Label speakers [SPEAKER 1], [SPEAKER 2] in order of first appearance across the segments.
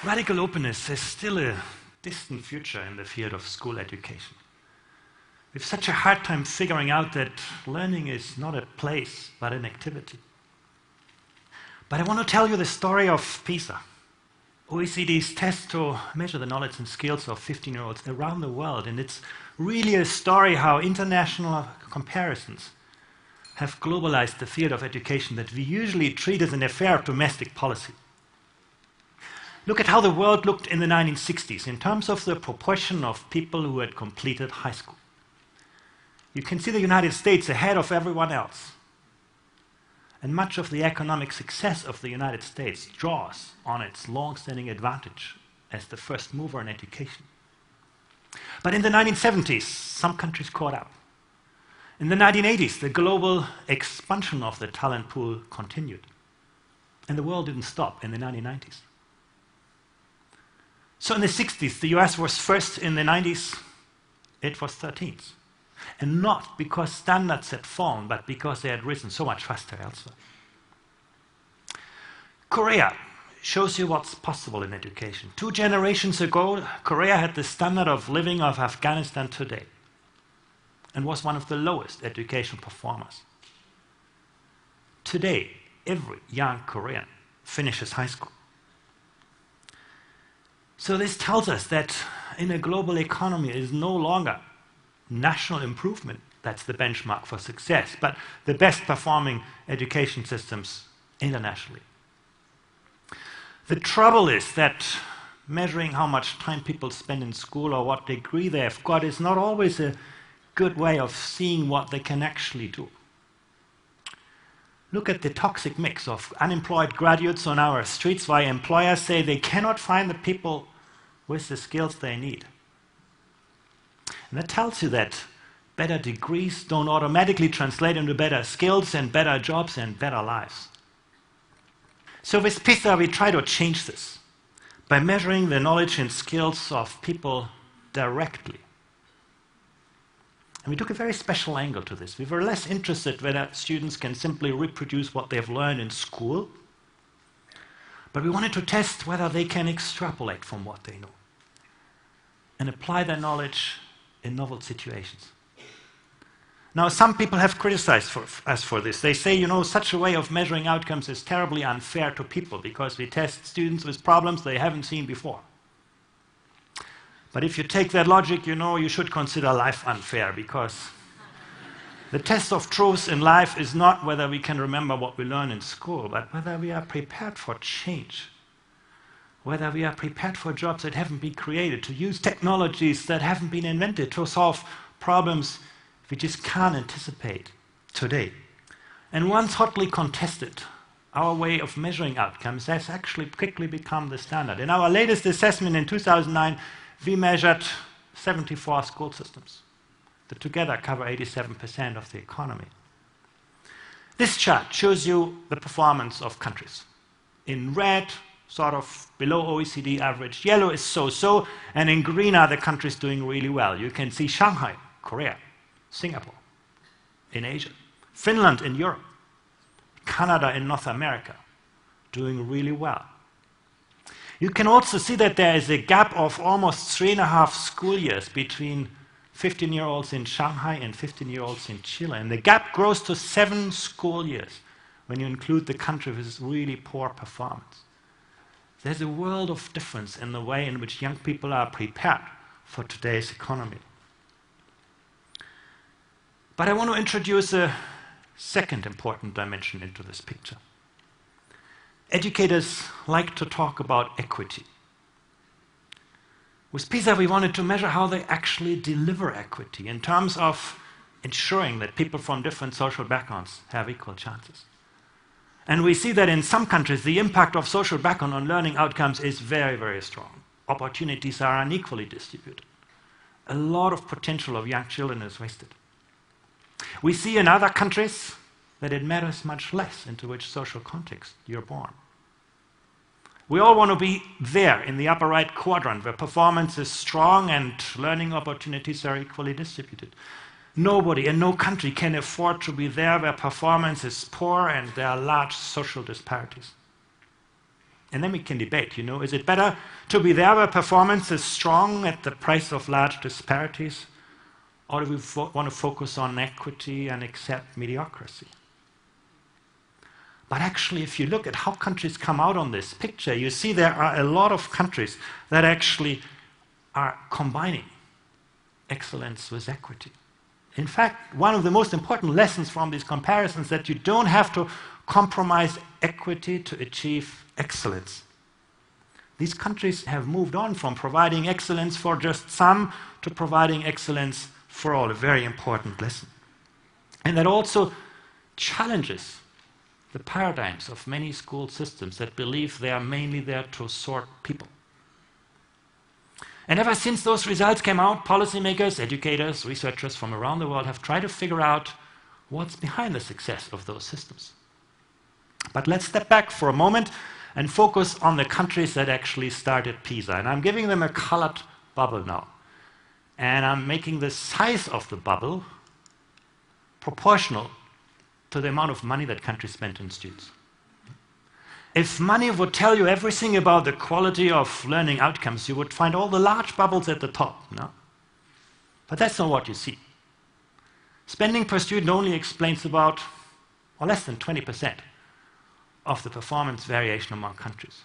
[SPEAKER 1] Radical openness is still a distant future in the field of school education. We have such a hard time figuring out that learning is not a place, but an activity. But I want to tell you the story of PISA, OECD's test to measure the knowledge and skills of 15-year-olds around the world. And it's really a story how international comparisons have globalized the field of education that we usually treat as an affair of domestic policy. Look at how the world looked in the 1960s in terms of the proportion of people who had completed high school. You can see the United States ahead of everyone else. And much of the economic success of the United States draws on its long-standing advantage as the first mover in education. But in the 1970s, some countries caught up. In the 1980s, the global expansion of the talent pool continued. And the world didn't stop in the 1990s. So in the 60s, the US was first. In the 90s, it was 13th. And not because standards had fallen, but because they had risen so much faster elsewhere. Korea shows you what's possible in education. 2 generations ago, Korea had the standard of living of Afghanistan today and was one of the lowest education performers. Today, every young Korean finishes high school. So this tells us that in a global economy, it is no longer national improvement that's the benchmark for success, but the best performing education systems internationally. The trouble is that measuring how much time people spend in school or what degree they have got is not always a good way of seeing what they can actually do. Look at the toxic mix of unemployed graduates on our streets why employers say they cannot find the people with the skills they need. And that tells you that better degrees don't automatically translate into better skills and better jobs and better lives. So with PISA, we try to change this by measuring the knowledge and skills of people directly. And we took a very special angle to this. We were less interested whether students can simply reproduce what they've learned in school, but we wanted to test whether they can extrapolate from what they know and apply their knowledge in novel situations. Now, some people have criticized us for this. They say, such a way of measuring outcomes is terribly unfair to people because we test students with problems they haven't seen before. But if you take that logic, you should consider life unfair because the test of truth in life is not whether we can remember what we learn in school, but whether we are prepared for change, whether we are prepared for jobs that haven't been created, to use technologies that haven't been invented, to solve problems we just can't anticipate today. And once hotly contested, our way of measuring outcomes has actually quickly become the standard. In our latest assessment in 2009, we measured 74 school systems that together cover 87% of the economy. This chart shows you the performance of countries. In red, sort of below OECD average, yellow is so-so, and in green are the countries doing really well. You can see Shanghai, Korea, Singapore in Asia, Finland in Europe, Canada in North America, doing really well. You can also see that there is a gap of almost 3.5 school years between 15-year-olds in Shanghai and 15-year-olds in Chile. And the gap grows to 7 school years when you include the country with really poor performance. There's a world of difference in the way in which young people are prepared for today's economy. But I want to introduce a second important dimension into this picture. Educators like to talk about equity. With PISA, we wanted to measure how they actually deliver equity in terms of ensuring that people from different social backgrounds have equal chances. And we see that in some countries, the impact of social background on learning outcomes is very, very strong. Opportunities are unequally distributed. A lot of potential of young children is wasted. We see in other countries that it matters much less into which social context you're born. We all want to be there in the upper right quadrant where performance is strong and learning opportunities are equally distributed. Nobody and no country can afford to be there where performance is poor and there are large social disparities. And then we can debate, is it better to be there where performance is strong at the price of large disparities, or do we want to focus on equity and accept mediocrity? But actually, if you look at how countries come out on this picture, you see there are a lot of countries that actually are combining excellence with equity. In fact, one of the most important lessons from these comparisons is that you don't have to compromise equity to achieve excellence. These countries have moved on from providing excellence for just some to providing excellence for all, a very important lesson. And that also challenges the paradigms of many school systems that believe they are mainly there to sort people. And ever since those results came out, policymakers, educators, researchers from around the world have tried to figure out what's behind the success of those systems. But let's step back for a moment and focus on the countries that actually started PISA. And I'm giving them a colored bubble now. And I'm making the size of the bubble proportional to the amount of money that countries spent on students. If money would tell you everything about the quality of learning outcomes, you would find all the large bubbles at the top. No? But that's not what you see. Spending per student only explains about, or less than 20% of the performance variation among countries.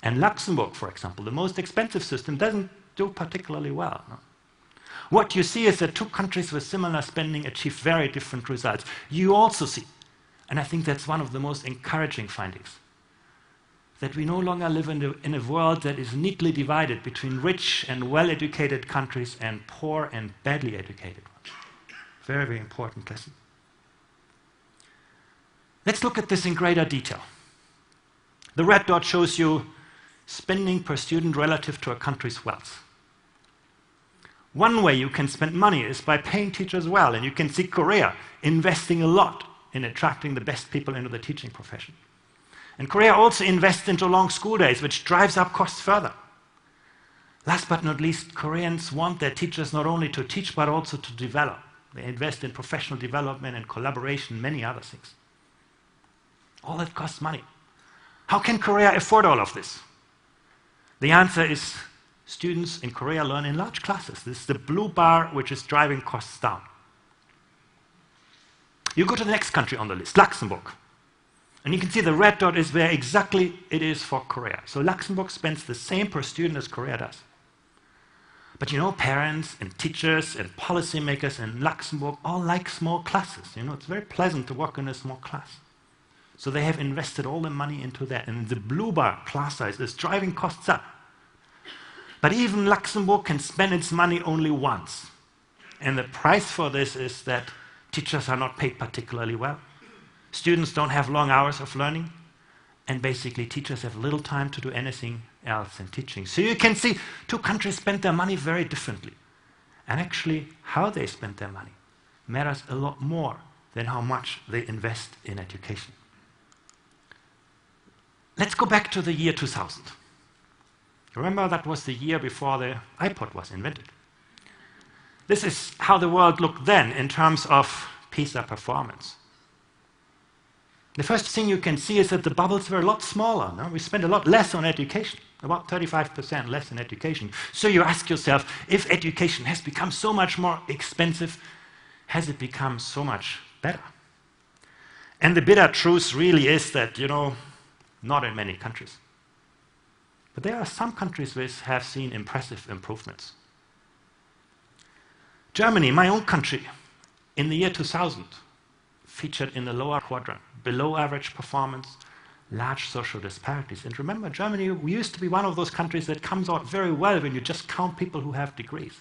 [SPEAKER 1] And Luxembourg, for example, the most expensive system, doesn't do particularly well. No? What you see is that two countries with similar spending achieve very different results. You also see, and I think that's one of the most encouraging findings, that we no longer live in a world that is neatly divided between rich and well-educated countries and poor and badly educated ones. Very, very important lesson. Let's look at this in greater detail. The red dot shows you spending per student relative to a country's wealth. One way you can spend money is by paying teachers well, and you can see Korea investing a lot in attracting the best people into the teaching profession. And Korea also invests into long school days, which drives up costs further. Last but not least, Koreans want their teachers not only to teach, but also to develop. They invest in professional development and collaboration, many other things. All that costs money. How can Korea afford all of this? The answer is students in Korea learn in large classes. This is the blue bar which is driving costs down. You go to the next country on the list, Luxembourg. And you can see the red dot is where exactly it is for Korea. So Luxembourg spends the same per student as Korea does. But parents and teachers and policymakers in Luxembourg all like small classes. It's very pleasant to work in a small class. So they have invested all the money into that. And the blue bar, class size, is driving costs up. But even Luxembourg can spend its money only once. And the price for this is that teachers are not paid particularly well. Students don't have long hours of learning. And basically, teachers have little time to do anything else in teaching. So you can see two countries spend their money very differently. And actually, how they spend their money matters a lot more than how much they invest in education. Let's go back to the year 2000. Remember, that was the year before the iPod was invented. This is how the world looked then in terms of PISA performance. The first thing you can see is that the bubbles were a lot smaller. No? We spent a lot less on education, about 35% less in education. So you ask yourself, if education has become so much more expensive, has it become so much better? And the bitter truth really is that, not in many countries. But there are some countries which have seen impressive improvements. Germany, my own country, in the year 2000, featured in the lower quadrant, below average performance, large social disparities. And remember, Germany used to be one of those countries that comes out very well when you just count people who have degrees.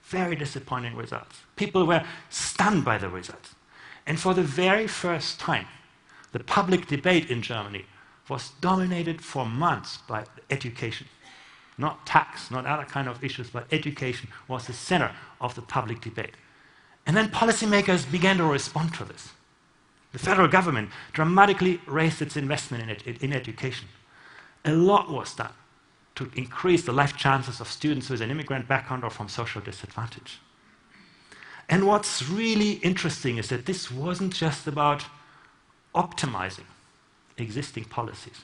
[SPEAKER 1] Very disappointing results. People were stunned by the results. And for the very first time, the public debate in Germany was dominated for months by education. Not tax, not other kind of issues, but education was the center of the public debate. And then policymakers began to respond to this. The federal government dramatically raised its investment in education. A lot was done to increase the life chances of students with an immigrant background or from social disadvantage. And what's really interesting is that this wasn't just about optimizing existing policies.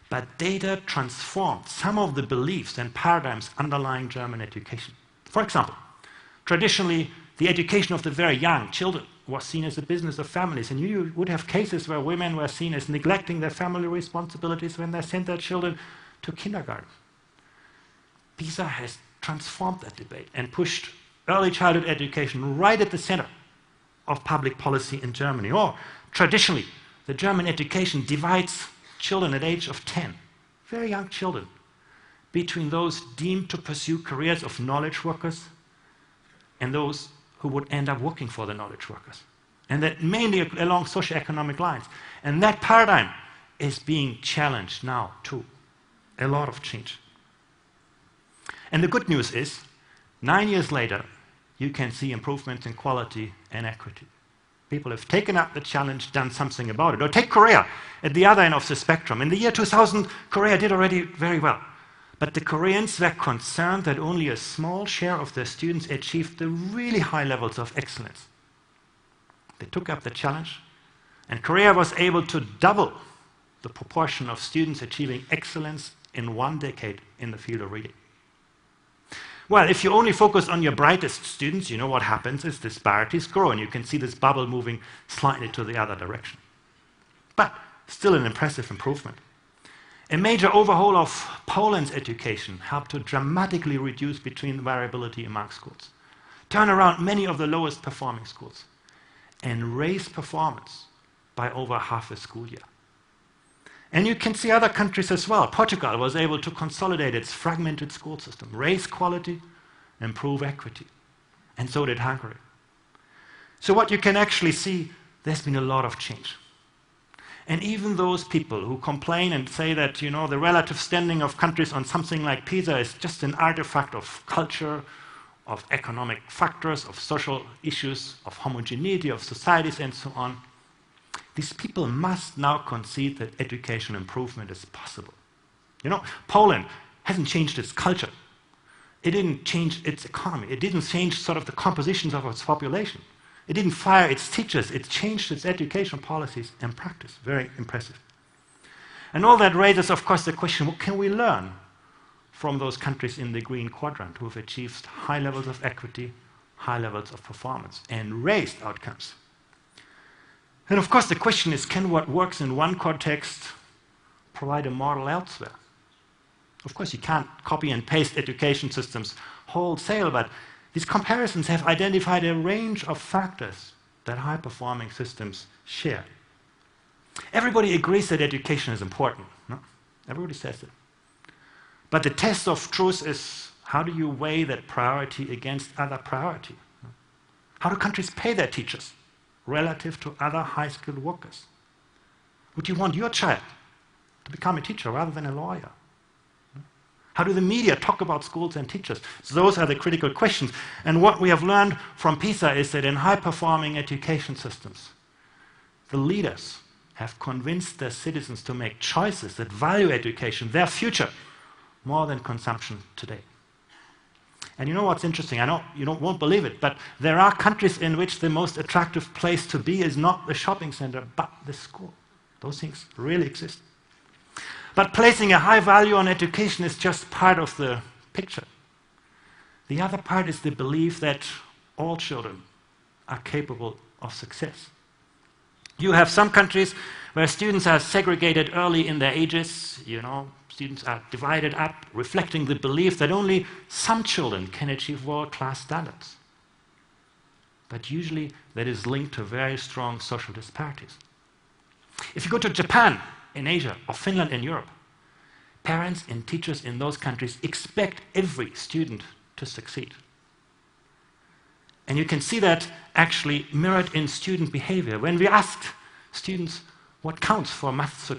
[SPEAKER 1] but data transformed some of the beliefs and paradigms underlying German education. For example, traditionally, the education of the very young children was seen as a business of families, and you would have cases where women were seen as neglecting their family responsibilities when they sent their children to kindergarten. PISA has transformed that debate and pushed early childhood education right at the center of public policy in Germany. Or, traditionally, the German education divides children at age of 10, very young children, between those deemed to pursue careers of knowledge workers and those who would end up working for the knowledge workers. And that mainly along socioeconomic lines. And that paradigm is being challenged now too. A lot of change. And the good news is, 9 years later, you can see improvements in quality and equity. People have taken up the challenge, done something about it. Or take Korea at the other end of the spectrum. In the year 2000, Korea did already very well. But the Koreans were concerned that only a small share of their students achieved the really high levels of excellence. They took up the challenge, and Korea was able to double the proportion of students achieving excellence in 1 decade in the field of reading. Well, if you only focus on your brightest students, you know what happens is disparities grow, and you can see this bubble moving slightly to the other direction. But still an impressive improvement. A major overhaul of Poland's education helped to dramatically reduce between variability among schools, turn around many of the lowest performing schools, and raise performance by over half a school year. And you can see other countries as well. Portugal was able to consolidate its fragmented school system, raise quality, improve equity. And so did Hungary. So what you can actually see, there's been a lot of change. And even those people who complain and say that, you know, the relative standing of countries on something like PISA is just an artifact of culture, of economic factors, of social issues, of homogeneity of societies, and so on, these people must now concede that education improvement is possible. You know, Poland hasn't changed its culture. It didn't change its economy. It didn't change sort of the compositions of its population. It didn't fire its teachers. It changed its education policies and practice. Very impressive. And all that raises, of course, the question, what can we learn from those countries in the green quadrant who have achieved high levels of equity, high levels of performance, and raised outcomes? And of course, the question is, can what works in one context provide a model elsewhere? Of course, you can't copy and paste education systems wholesale, but these comparisons have identified a range of factors that high-performing systems share. Everybody agrees that education is important. No? Everybody says it. But the test of truth is, how do you weigh that priority against other priority? How do countries pay their teachers relative to other high-skilled workers? Would you want your child to become a teacher rather than a lawyer? How do the media talk about schools and teachers? So those are the critical questions. And what we have learned from PISA is that in high-performing education systems, the leaders have convinced their citizens to make choices that value education, their future, more than consumption today. And you know what's interesting? I know you won't believe it, but there are countries in which the most attractive place to be is not the shopping center, but the school. Those things really exist. But placing a high value on education is just part of the picture. The other part is the belief that all children are capable of success. You have some countries where students are segregated early in their ages. You know, students are divided up, reflecting the belief that only some children can achieve world-class standards. But usually that is linked to very strong social disparities. If you go to Japan, in Asia, or Finland in Europe, parents and teachers in those countries expect every student to succeed. And you can see that actually mirrored in student behavior. When we asked students what counts for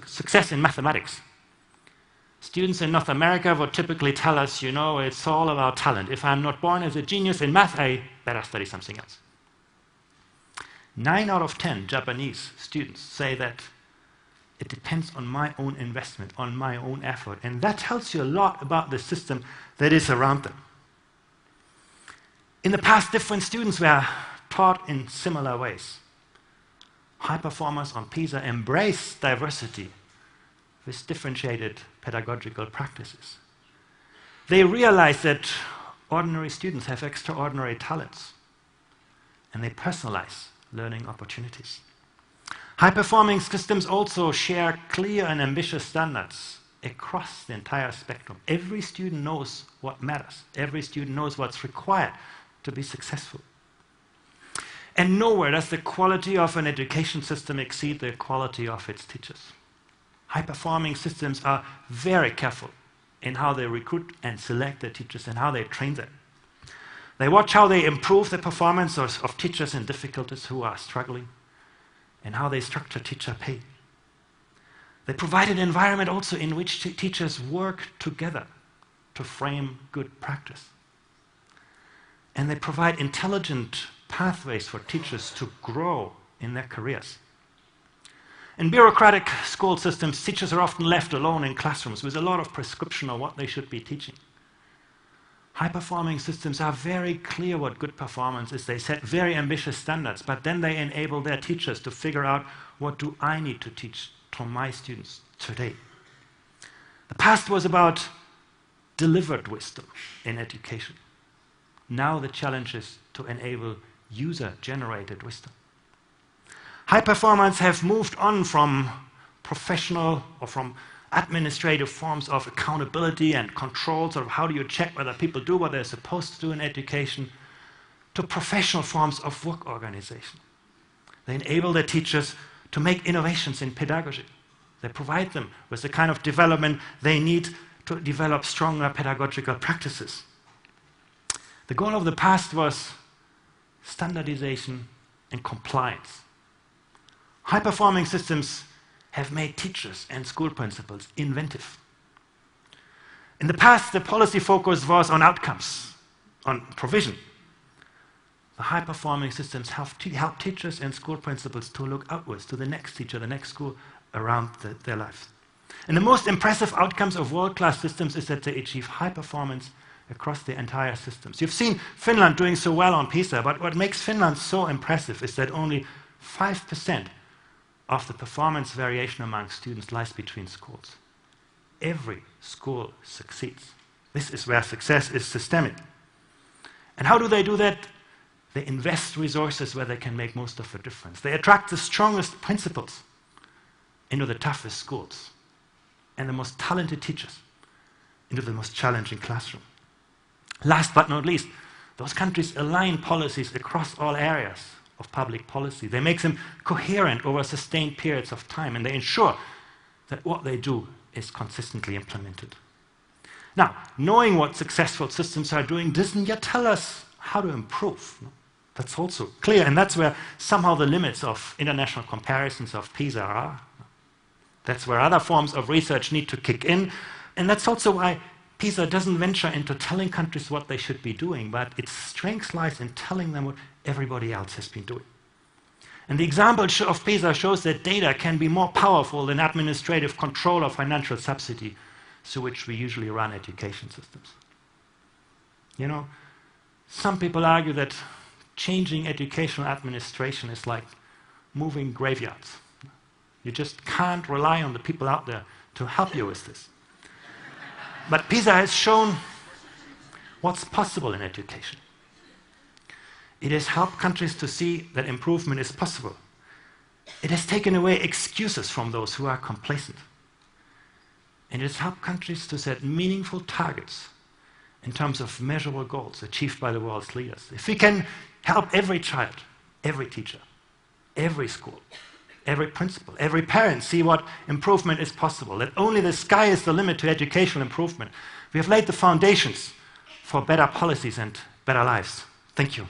[SPEAKER 1] success in mathematics, students in North America would typically tell us, you know, it's all about talent. If I'm not born as a genius in math, I better study something else. 9 out of 10 Japanese students say that it depends on my own investment, on my own effort. And that tells you a lot about the system that is around them. In the past, different students were taught in similar ways. High performers on PISA embrace diversity with differentiated pedagogical practices. They realize that ordinary students have extraordinary talents, and they personalize learning opportunities. High-performing systems also share clear and ambitious standards across the entire spectrum. Every student knows what matters. Every student knows what's required to be successful. And nowhere does the quality of an education system exceed the quality of its teachers. High-performing systems are very careful in how they recruit and select their teachers and how they train them. They watch how they improve the performance of teachers in difficulties who are struggling and how they structure teacher pay. They provide an environment also in which teachers work together to frame good practice. And they provide intelligent pathways for teachers to grow in their careers. In bureaucratic school systems, teachers are often left alone in classrooms with a lot of prescription on what they should be teaching. High-performing systems are very clear what good performance is. They set very ambitious standards, but then they enable their teachers to figure out, what do I need to teach to my students today? The past was about delivered wisdom in education. Now the challenge is to enable user-generated wisdom. High performers have moved on from professional or from administrative forms of accountability and control, sort of how do you check whether people do what they're supposed to do in education, to professional forms of work organization. They enable their teachers to make innovations in pedagogy. They provide them with the kind of development they need to develop stronger pedagogical practices. The goal of the past was standardization and compliance. High-performing systems have made teachers and school principals inventive. In the past, the policy focus was on outcomes, on provision. The high-performing systems help teachers and school principals to look outwards to the next teacher, the next school around their lives. And the most impressive outcomes of world-class systems is that they achieve high performance across the entire systems. You've seen Finland doing so well on PISA, but what makes Finland so impressive is that only 5% of the performance variation among students lies between schools. Every school succeeds. This is where success is systemic. And how do they do that? They invest resources where they can make most of the difference. They attract the strongest principals into the toughest schools and the most talented teachers into the most challenging classroom. Last but not least, those countries align policies across all areas of public policy. They make them coherent over sustained periods of time, and they ensure that what they do is consistently implemented. Now, knowing what successful systems are doing doesn't yet tell us how to improve. That's also clear, and that's where somehow the limits of international comparisons of PISA are. That's where other forms of research need to kick in, and that's also why PISA doesn't venture into telling countries what they should be doing, but its strength lies in telling them what everybody else has been doing. And the example of PISA shows that data can be more powerful than administrative control or financial subsidy through which we usually run education systems. You know, some people argue that changing educational administration is like moving graveyards. You just can't rely on the people out there to help you with this. But PISA has shown what's possible in education. It has helped countries to see that improvement is possible. It has taken away excuses from those who are complacent. And it has helped countries to set meaningful targets in terms of measurable goals achieved by the world's leaders. If we can help every child, every teacher, every school, every principal, every parent see what improvement is possible, that only the sky is the limit to educational improvement, we have laid the foundations for better policies and better lives. Thank you.